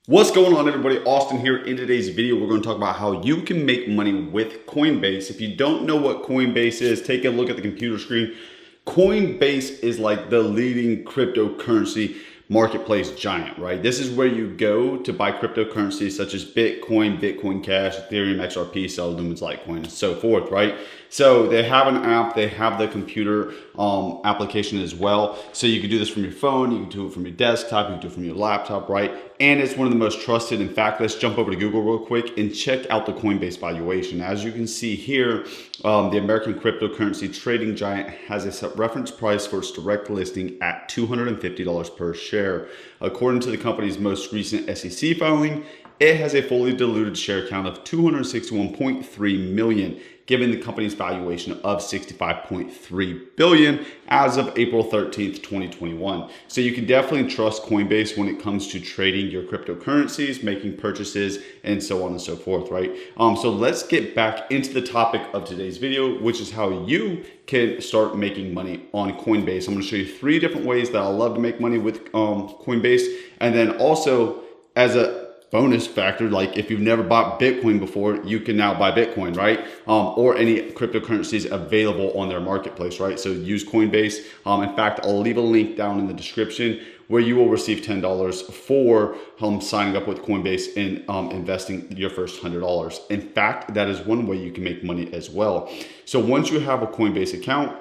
What's going on, everybody? Austin here. In today's video, we're going to talk about how you can make money with Coinbase. If you don't know what Coinbase is, take a look at the computer screen. Coinbase is like the leading cryptocurrency marketplace giant, right? This is where you go to buy cryptocurrencies such as Bitcoin, Bitcoin Cash, Ethereum, XRP, Stellar Lumens, Litecoin, and so forth, right? So they have an app, they have the computer application as well. So you can do this from your phone, you can do it from your desktop, you can do it from your laptop, right? And it's one of the most trusted. In fact, let's jump over to Google real quick and check out the Coinbase valuation. As you can see here, the American cryptocurrency trading giant has a set reference price for its direct listing at $250 per share. According to the company's most recent SEC filing, it has a fully diluted share count of 261.3 million, given the company's valuation of 65.3 billion as of April 13th, 2021. So you can definitely trust Coinbase when it comes to trading your cryptocurrencies, making purchases, and so on and so forth, right? So let's get back into the topic of today's video, which is how you can start making money on Coinbase. I'm gonna show you 3 different ways that I love to make money with Coinbase. And then also, as a bonus factor, like if you've never bought Bitcoin before, you can now buy Bitcoin, right? Or any cryptocurrencies available on their marketplace, right? So use Coinbase. In fact, I'll leave a link down in the description where you will receive $10 for signing up with Coinbase and investing your first $100. In fact, that is one way you can make money as well. So once you have a Coinbase account,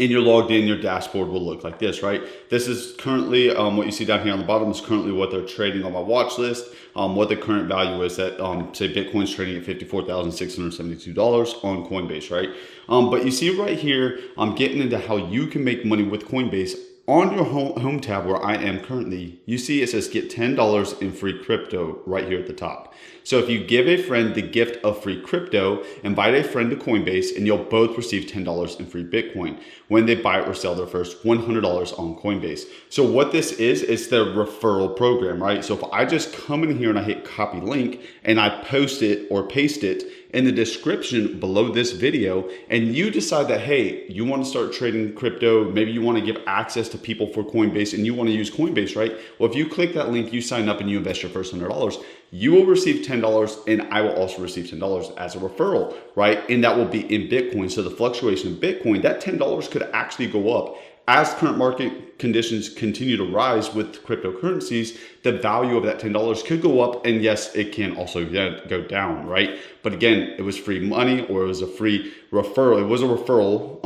and you're logged in, your dashboard will look like this, right? This is currently what you see down here on the bottom is currently what they're trading on my watch list. What the current value is that, say Bitcoin's trading at $54,672 on Coinbase, right? But you see right here, I'm getting into how you can make money with Coinbase. On your home tab where I am currently, you see it says get $10 in free crypto right here at the top. So if you give a friend the gift of free crypto, invite a friend to Coinbase and you'll both receive $10 in free Bitcoin when they buy or sell their first $100 on Coinbase. So what this is their referral program, right? So if I just come in here and I hit copy link and I post it or paste it in the description below this video, and you decide that, hey, you want to start trading crypto, maybe you want to give access to people for Coinbase and you want to use Coinbase, right? Well, if you click that link, you sign up and you invest your first $100, you will receive $10 and I will also receive $10 as a referral, right? And that will be in Bitcoin. So the fluctuation in Bitcoin, that $10 could actually go up. As current market conditions continue to rise with cryptocurrencies, the value of that $10 could go up, and yes, it can also go down, right? But again, it was free money or it was a free referral. It was a referral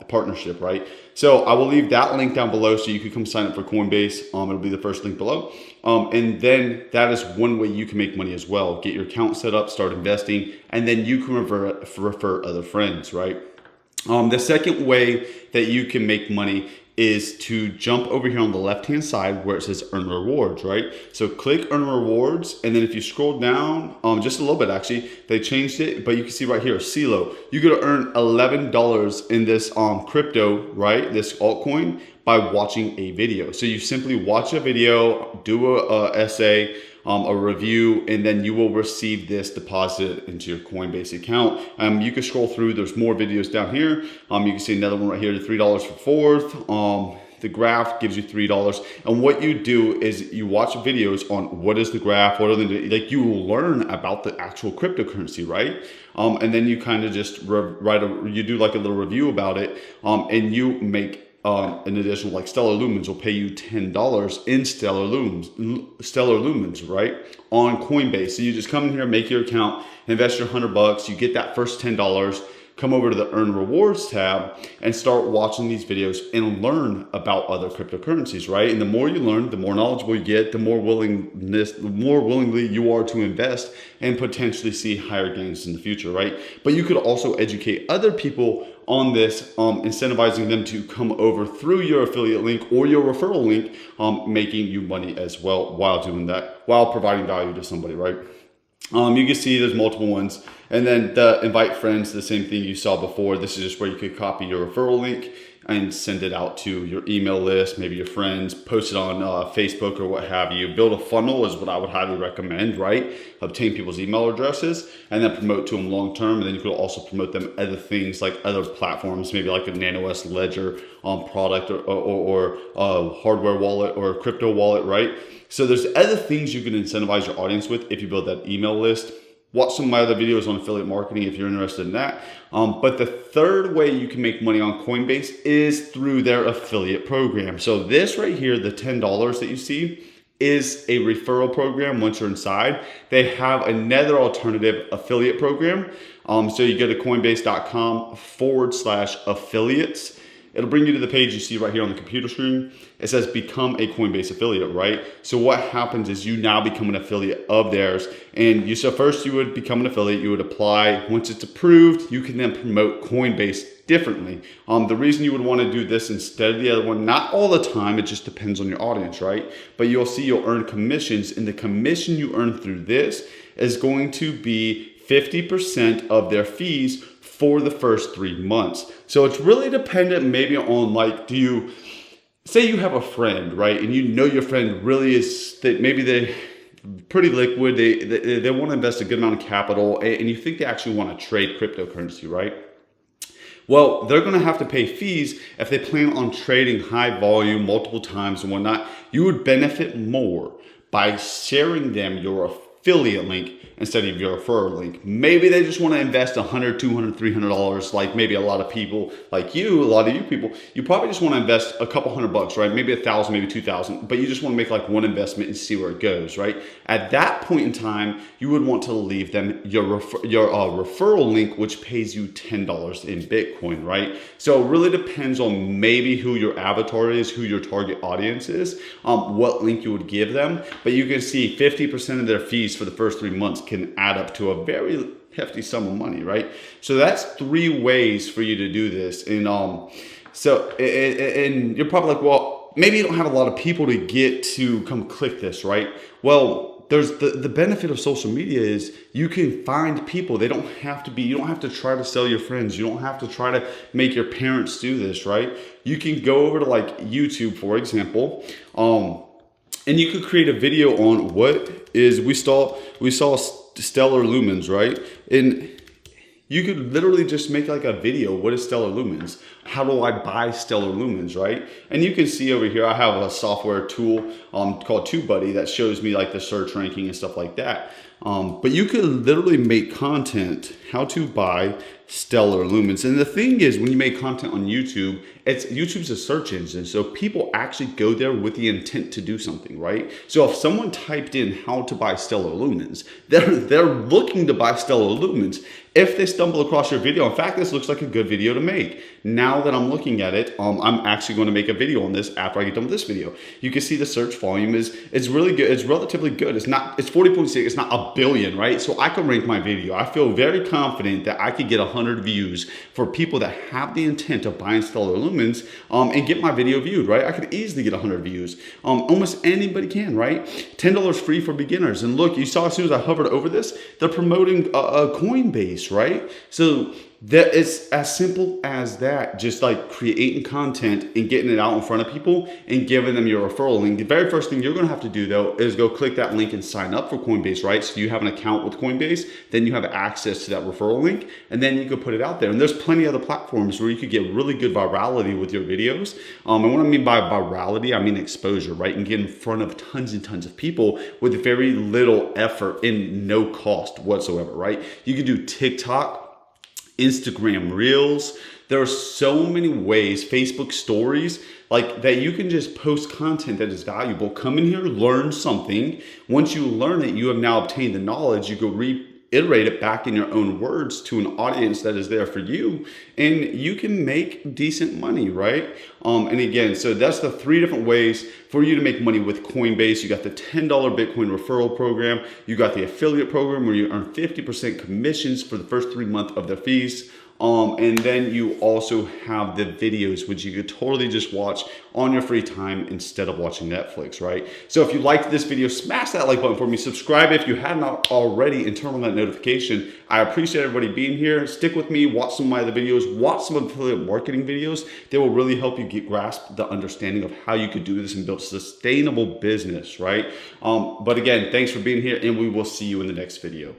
partnership, right? So I will leave that link down below so you can come sign up for Coinbase. It'll be the first link below. And then that is one way you can make money as well. Get your account set up, start investing, and then you can refer other friends, right? The second way that you can make money is to jump over here on the left-hand side where it says earn rewards, right? So click earn rewards, and then if you scroll down just a little bit, actually, they changed it, but you can see right here, CeeLo, you're gonna earn $11 in this crypto, right? This altcoin by watching a video. So you simply watch a video, do a essay, a review, and then you will receive this deposited into your Coinbase account. You can scroll through, there's more videos down here. You can see another one right here, the $3 for fourth. The graph gives you $3. And what you do is you watch videos on what is the graph, what are the, like you will learn about the actual cryptocurrency, right? And then you kind of just you do like a little review about it, and you make an additional, like Stellar Lumens will pay you $10 in Stellar Lumens, right? On Coinbase. So you just come in here, make your account, invest your $100, you get that first $10, come over to the Earn Rewards tab and start watching these videos and learn about other cryptocurrencies, right? And the more you learn, the more knowledgeable you get, the more willingly you are to invest and potentially see higher gains in the future, right? But you could also educate other people on this, incentivizing them to come over through your affiliate link or your referral link, making you money as well while doing that, while providing value to somebody, right? You can see there's multiple ones. And then the invite friends, the same thing you saw before. This is just where you could copy your referral link and send it out to your email list, maybe your friends, post it on Facebook or what have you. Build a funnel is what I would highly recommend, right? Obtain people's email addresses and then promote to them long term. And then you could also promote them other things like other platforms, maybe like a NanoS Ledger product or a hardware wallet or a crypto wallet, right? So there's other things you can incentivize your audience with if you build that email list. Watch some of my other videos on affiliate marketing if you're interested in that. But the third way you can make money on Coinbase is through their affiliate program. So this right here, the $10 that you see, is a referral program. Once you're inside, they have another alternative affiliate program. So you go to coinbase.com/affiliates. It'll bring you to the page you see right here on the computer screen. It says become a Coinbase affiliate, right? So what happens is you now become an affiliate of theirs. And so first you would become an affiliate, you would apply. Once it's approved, you can then promote Coinbase differently. The reason you would want to do this instead of the other one, not all the time, it just depends on your audience, right? But you'll see you'll earn commissions, and the commission you earn through this is going to be 50% of their fees for the first 3 months. So it's really dependent maybe on like, do you, say you have a friend, right? And you know your friend really is, that maybe they're pretty liquid, they want to invest a good amount of capital, and you think they actually want to trade cryptocurrency, right? Well, they're going to have to pay fees if they plan on trading high volume multiple times and whatnot. You would benefit more by sharing them your affiliate link instead of your referral link. Maybe they just want to invest $100, $200, $300, like maybe a lot of people like you, a lot of you people, you probably just want to invest a couple $100, right? Maybe $1,000, maybe $2,000, but you just want to make like one investment and see where it goes, right? At that point in time, you would want to leave them your referral link, which pays you $10 in Bitcoin, right? So it really depends on maybe who your avatar is, who your target audience is, what link you would give them. But you can see 50% of their fees for the first 3 months can add up to a very hefty sum of money, right? So that's 3 ways for you to do this. And and you're probably like, well, maybe you don't have a lot of people to get to come click this, right? Well, there's the benefit of social media is you can find people. They don't have to be, you don't have to try to sell your friends. You don't have to try to make your parents do this, right? You can go over to like YouTube, for example, and you could create a video on what is, we saw stellar lumens, right? And you could literally just make like a video. What is stellar lumens? How do I buy stellar lumens, right? And you can see over here, I have a software tool called TubeBuddy that shows me like the search ranking and stuff like that. But you could literally make content, how to buy stellar lumens. And the thing is, when you make content on YouTube, YouTube's a search engine. So people actually go there with the intent to do something, right? So if someone typed in how to buy stellar lumens, they're looking to buy stellar lumens. If they stumble across your video, in fact, this looks like a good video to make. Now that I'm looking at it, I'm actually going to make a video on this after I get done with this video. You can see the search volume is really good. It's relatively good. It's 40.6. It's not a billion, right? So I can rank my video. I feel very confident that I could get 100 views for people that have the intent of buying stellar lumens and get my video viewed, right? I could easily get 100 views. Almost anybody can, right? $10 free for beginners. And look, you saw as soon as I hovered over this, they're promoting a Coinbase, right? So that it's as simple as that, just like creating content and getting it out in front of people and giving them your referral link. The very first thing you're going to have to do though is go click that link and sign up for Coinbase, right? So you have an account with Coinbase, then you have access to that referral link, and then you can put it out there. And there's plenty of other platforms where you could get really good virality with your videos. And what I mean by virality, I mean exposure, right? And get in front of tons and tons of people with very little effort and no cost whatsoever, right? You can do TikTok, Instagram Reels. There are so many ways, Facebook stories, like that you can just post content that is valuable. Come in here, learn something. Once you learn it, you have now obtained the knowledge. You go reiterate it back in your own words to an audience that is there for you, and you can make decent money, right? And again, so that's the 3 different ways for you to make money with Coinbase. You got the $10 Bitcoin referral program. You got the affiliate program where you earn 50% commissions for the first 3 months of their fees. And then you also have the videos, which you could totally just watch on your free time instead of watching Netflix, right? So if you liked this video, smash that like button for me. Subscribe if you have not already and turn on that notification. I appreciate everybody being here. Stick with me, watch some of my other videos, watch some affiliate marketing videos. They will really help you grasp the understanding of how you could do this and build sustainable business, right? But again, thanks for being here, and we will see you in the next video.